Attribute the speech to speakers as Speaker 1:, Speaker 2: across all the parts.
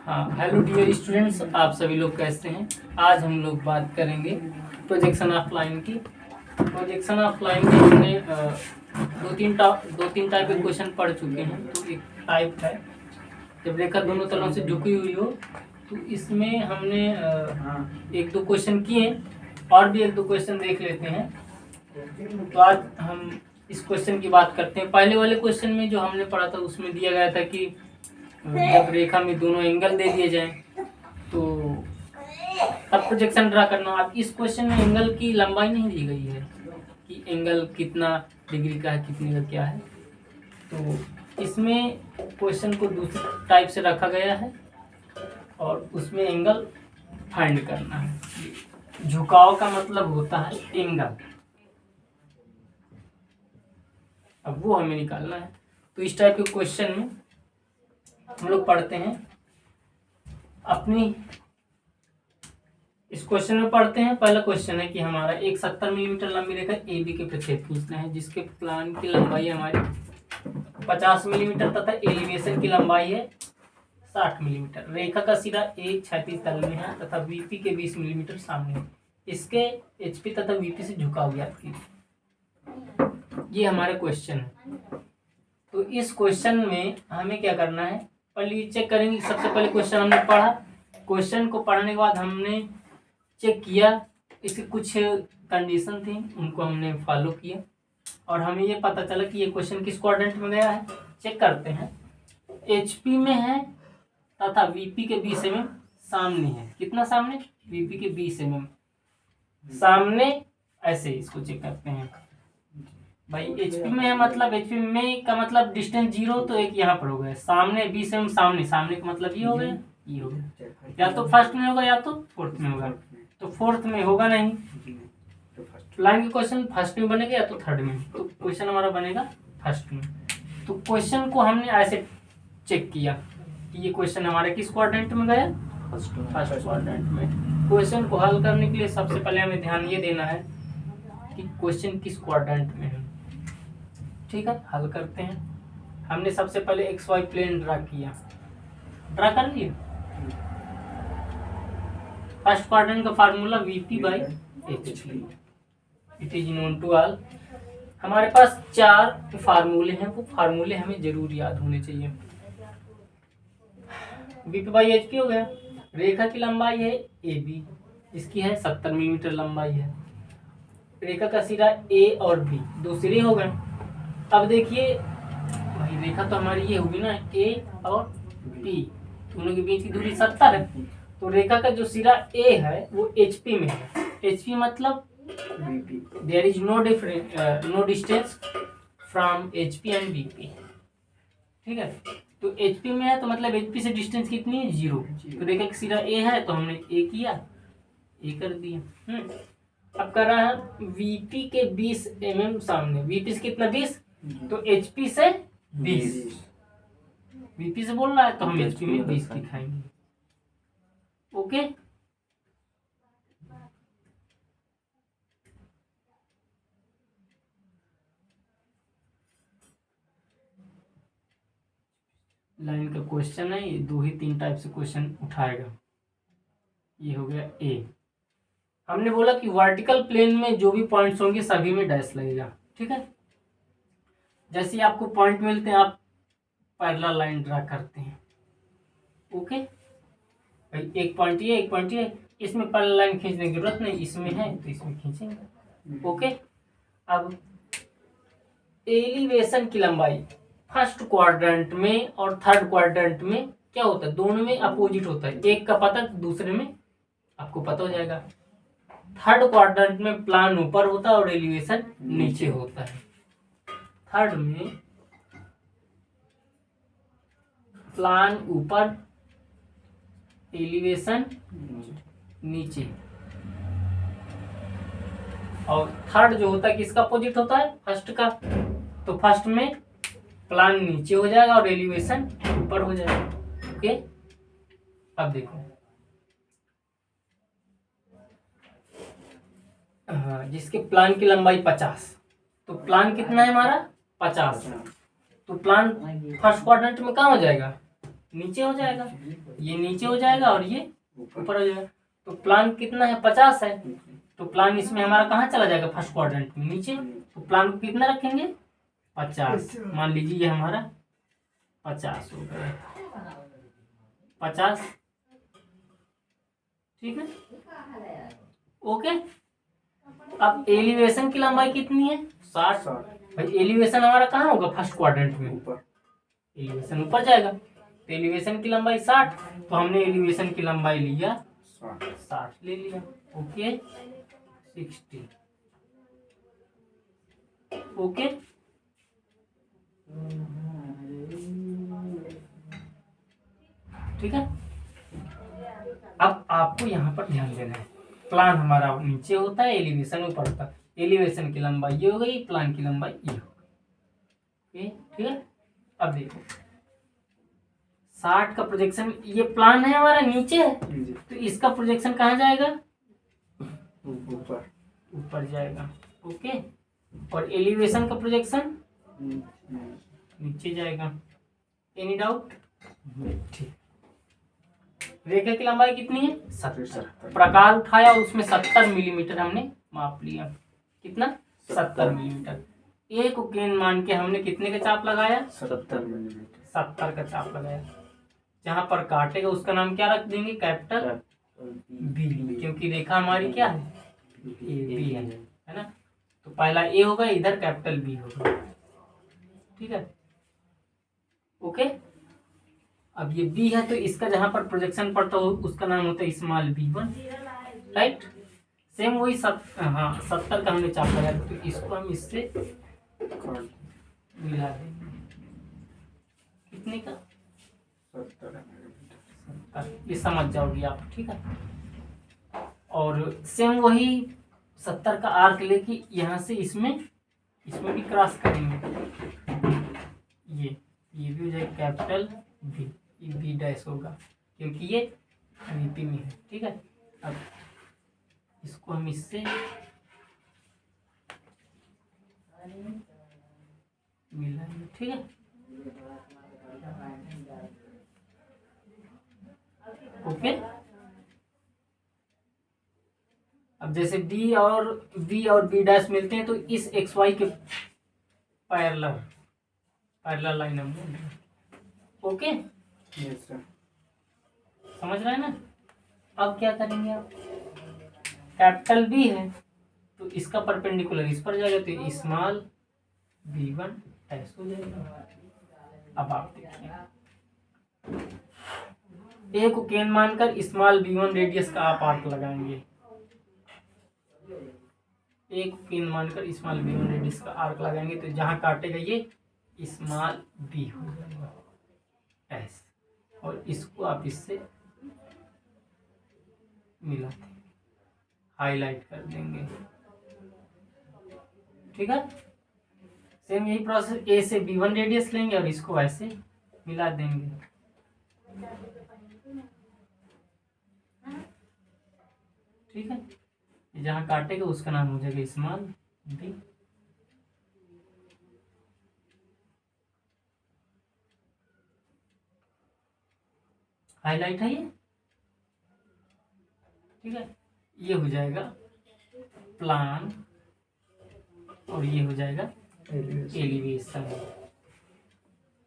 Speaker 1: हाँ, hello dear students, आप सभी लोग कैसे हैं। आज हम लोग बात करेंगे प्रोजेक्शन ऑफ लाइन की। प्रोजेक्शन ऑफ लाइन में हमने दो तीन टाइप के क्वेश्चन पढ़ चुके हैं। तो एक टाइप है जब रेखा दोनों तरफ से झुकी हुई हो, तो इसमें हमने एक दो क्वेश्चन किए और भी एक दो क्वेश्चन देख लेते हैं। तो आज हम इस क्वेश्चन की बात करते हैं। पहले वाले क्वेश्चन में जो हमने पढ़ा था उसमें दिया गया था कि जब रेखा में दोनों एंगल दे दिए जाएं तो तब प्रोजेक्शन ड्रा करना। अब इस क्वेश्चन में एंगल की लंबाई नहीं दी गई है कि एंगल कितना डिग्री का है, कितने का क्या है। तो इसमें क्वेश्चन को दूसरी टाइप से रखा गया है और उसमें एंगल फाइंड करना है। झुकाव का मतलब होता है एंगल, अब वो हमें निकालना है। तो इस टाइप के क्वेश्चन में हम लोग पढ़ते हैं अपनी। इस क्वेश्चन में पढ़ते हैं। पहला क्वेश्चन है कि हमारा एक 70 मिलीमीटर लंबी रेखा ए बी के प्रक्षेप खींचना है, जिसके प्लान की लंबाई हमारी 50 मिलीमीटर तथा एलिवेशन की लंबाई है 60 मिलीमीटर। रेखा का सिरा एक क्षैतिज तल में है तथा वीपी के 20 मिलीमीटर सामने है। इसके एचपी तथा वीपी से झुकाव ज्ञात कीजिए। ये हमारा क्वेश्चन है। तो इस क्वेश्चन में हमें क्या करना है, पहले चेक करेंगे। सबसे पहले क्वेश्चन हमने पढ़ा, क्वेश्चन को पढ़ने के बाद हमने चेक किया, इसके कुछ कंडीशन थी उनको हमने फॉलो किया और हमें ये पता चला कि ये क्वेश्चन किस क्वाड्रेंट में गया है। चेक करते हैं। एचपी में है तथा वीपी के 20 mm सामने है। कितना सामने? वीपी के 20 mm सामने। ऐसे इसको चेक करते हैं भाई। एचपी में है मतलब एचपी में का मतलब डिस्टेंस 0, तो एक यहाँ पर हो गया। सामने 20 mm सामने, सामने का मतलब ये हो गया, ये हो गया। या तो फर्स्ट में होगा या तो फोर्थ में होगा। तो फोर्थ में होगा नहीं, लाइन के क्वेश्चन फर्स्ट में बनेगा या तो थर्ड में। तो क्वेश्चन हमारा बनेगा फर्स्ट में। तो क्वेश्चन को हमने ऐसे चेक किया कि ये क्वेश्चन हमारे किस क्वाड्रेंट में गया, फर्स्ट क्वाड्रेंट में। क्वेश्चन को हल करने के लिए सबसे पहले हमें ध्यान ये देना है कि क्वेश्चन किस क्वाड्रेंट में है। ठीक है, हल करते हैं। हमने सबसे पहले एक्स वाई प्लेन ड्रा किया। ड्रा कर लिए। फर्स्ट क्वाड्रेंट का formula Vp by HP, it is known to all. हमारे पास 4 फार्मूले हैं, वो फार्मूले हमें जरूर याद होने चाहिए। Vp बाई HP हो गया। रेखा की लंबाई है AB, इसकी है 70 मिलीमीटर लंबाई है। रेखा का सिरा A और B, दो सिरे हो गए। अब देखिए भाई, रेखा तो हमारी ये होगी ना, A और B, दोनों के बीच की दूरी 70 है। तो रेखा का जो सिरा A है वो HP में है। HP मतलब there is no distance from HP and BP। ठीक है, तो HP में है तो मतलब HP से डिस्टेंस कितनी है, 0। तो रेखा का सिरा A है तो हमने A किया, A कर दिया। अब कर रहा है VP के 20 mm सामने। VP से कितना, 20, तो HP से 20। VP से बोल रहा है तो हम HP में 20 दिखाएंगे। ओके, लाइन का क्वेश्चन है ये। 2 ही 3 टाइप से क्वेश्चन उठाएगा। ये हो गया A। हमने बोला कि वर्टिकल प्लेन में जो भी पॉइंट्स होंगे सभी में डैश लगेगा। ठीक है, जैसे आपको पॉइंट मिलते हैं आप पैरेलल लाइन ड्रा करते हैं। ओके भाई, एक पॉइंट ये, एक पॉइंट ये, इसमें पैरेलल लाइन खींचने की जरूरत नहीं, इसमें है तो इसमें खींचेंगे। ओके, अब एलिवेशन की लंबाई फर्स्ट क्वाड्रेंट में और थर्ड क्वाड्रेंट में क्या होता है, दोनों में अपोजिट होता है। एक का पता तो दूसरे में आपको पता हो जाएगा। थर्ड क्वाड्रेंट में प्लान ऊपर होता है और एलिवेशन नीचे होता है। थर्ड में प्लान ऊपर, एलिवेशन नीचे। और थर्ड जो होता है किसका अपोजिट होता है, फर्स्ट का। तो फर्स्ट में प्लान नीचे हो जाएगा और एलिवेशन ऊपर हो जाएगा। ओके, अब देखो, हाँ, जिसके प्लान की लंबाई 50, तो प्लान कितना है हमारा 50, तो प्लान फर्स्ट क्वाड्रेंट में कहाँ हो जाएगा, नीचे हो जाएगा, ये नीचे हो जाएगा और ये ऊपर हो जाएगा। तो प्लान कितना है, 50 है। तो प्लान इसमें हमारा कहाँ चला जाएगा, फर्स्ट क्वाड्रेंट में नीचे। तो प्लान को कितना रखेंगे, 50। मान लीजिए ये हमारा 50 हो गया, 50, ठीक है, ओके। अब एलिवेशन की लंबाई कितनी है, 60। भाई एलिवेशन हमारा कहाँ होगा, फर्स्ट क्वाड्रेंट में, एलिवेशन ऊपर जाएगा। तो एलिवेशन की लंबाई 60, तो हमने एलिवेशन की लंबाई लिया 60 ले लिया, ओके, 60, ओके। ठीक है। अब आपको यहाँ पर ध्यान देना है, प्लान हमारा नीचे होता है, एलिवेशन ऊपर होता है। एलिवेशन की लंबाई ये हो गई, प्लान की लंबाई ये हो गई, ठीक है। अब देखो 60 का प्रोजेक्शन, ये प्लान है हमारा नीचे है, तो इसका प्रोजेक्शन कहाँ जाएगा, ऊपर जाएगा, ओके। और एलिवेशन का प्रोजेक्शन नीचे जाएगा। एनी डाउट, ठीक। रेखा की लंबाई कितनी है, 70। प्रकार उठाया उसमें 70 मिलीमीटर हमने माप लिया, कितना, 70 मिलीमीटर। एक केंद्र मान के हमने कितने का चाप लगाया, 70 मिलीमीटर, 70 का चाप लगाया। जहां पर काटेगा उसका नाम क्या रख देंगे, कैपिटल बी, क्योंकि रेखा हमारी क्या है, ए बी है ना। तो पहला ए होगा, इधर कैपिटल बी होगा, ठीक है, ओके। अब ये बी है, तो इसका जहां पर प्रोजेक्शन पड़ता हो उसका नाम होता है स्मॉल b1, राइट। सेम वही 70 का हमने चाप लगाया, तो इसको हम इससे मिला देंगे, कितने का, 70, ये समझ जाओगी आप, ठीक है। और सेम वही 70 का आर्क लेके यहाँ से इसमें भी क्रॉस करेंगे, ये भी हो जाएगा कैपिटल बी, ये बी डैश होगा क्योंकि ये वीपी में है, ठीक है। अब इसको हम इससे मिलाएंगे, ठीक है, ओके। अब जैसे बी और बी डैश मिलते हैं, तो इस एक्स वाई के पैरेलल लाइन हम, ओके, यस सर, समझ रहे हैं ना। अब क्या करेंगे आप, कैपिटल बी है तो इसका परपेंडिकुलर इस पर जाएगा, तो स्मॉल b1 डैश हो जाएगा। अब आप देखिए, ए को केंद्र मानकर स्मॉल b1 रेडियस का आप आर्क लगाएंगे, ए को केंद्र मानकर स्मॉल b1 रेडियस का आर्क लगाएंगे, तो जहां काटेगा ये स्मॉल b हो जाएगा ऐसे, और इसको आप इससे मिलाते हाईलाइट कर देंगे, ठीक है। सेम यही प्रोसेस, ए से b1 रेडियस लेंगे और इसको ऐसे मिला देंगे, ठीक है। जहां काटेगा उसका नाम हो जाएगा स्मॉल b। हाईलाइट है ये, ठीक है। ये हो जाएगा प्लान और ये हो जाएगा एलिवेशन।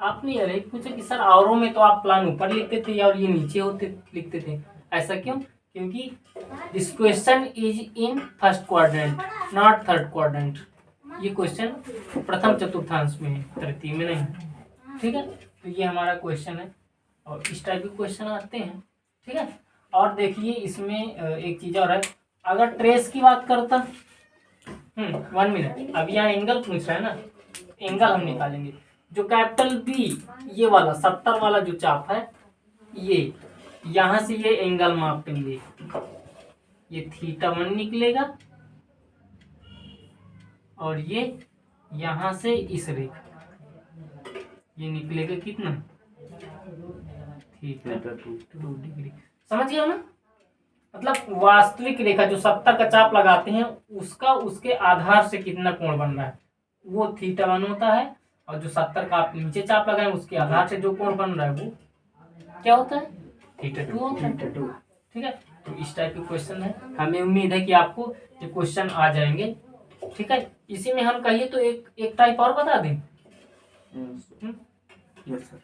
Speaker 1: आपने यही पूछा कि सर औरों में तो आप प्लान ऊपर लिखते थे और ये नीचे होते लिखते थे, ऐसा क्यों, क्योंकि this question is in first quadrant not third quadrant. ये क्वेश्चन प्रथम चतुर्थांश में है, तृतीय में नहीं, ठीक है। तो ये हमारा क्वेश्चन है और इस टाइप के क्वेश्चन आते हैं, ठीक है। और देखिए इसमें एक चीज और है, अगर ट्रेस की बात करता, 1 मिनट, अब यहाँ एंगल पूछ रहा है ना, एंगल हम निकालेंगे। जो कैपिटल बी ये वाला 70 वाला जो चाप है, ये यहाँ से ये एंगल मापेंगे, ये θ1 निकलेगा और ये यहाँ से इस रेखा ये निकलेगा कितना, θ2 डिग्री। समझ गया ना, मतलब वास्तविक रेखा जो 70 का चाप लगाते हैं उसका उसके आधार से कितना कोण बन रहा है वो θ1 होता है, और जो 70 का आप नीचे चाप लगाए उसके आधार से जो कोण बन रहा है वो क्या होता है, थीटा 2 होता है।
Speaker 2: थीटा 2।
Speaker 1: ठीक है, तो इस टाइप के क्वेश्चन है, हमें उम्मीद है कि आपको ये क्वेश्चन आ जाएंगे। ठीक है, इसी में हम कहिए तो एक टाइप और बता दें।
Speaker 2: Yes sir.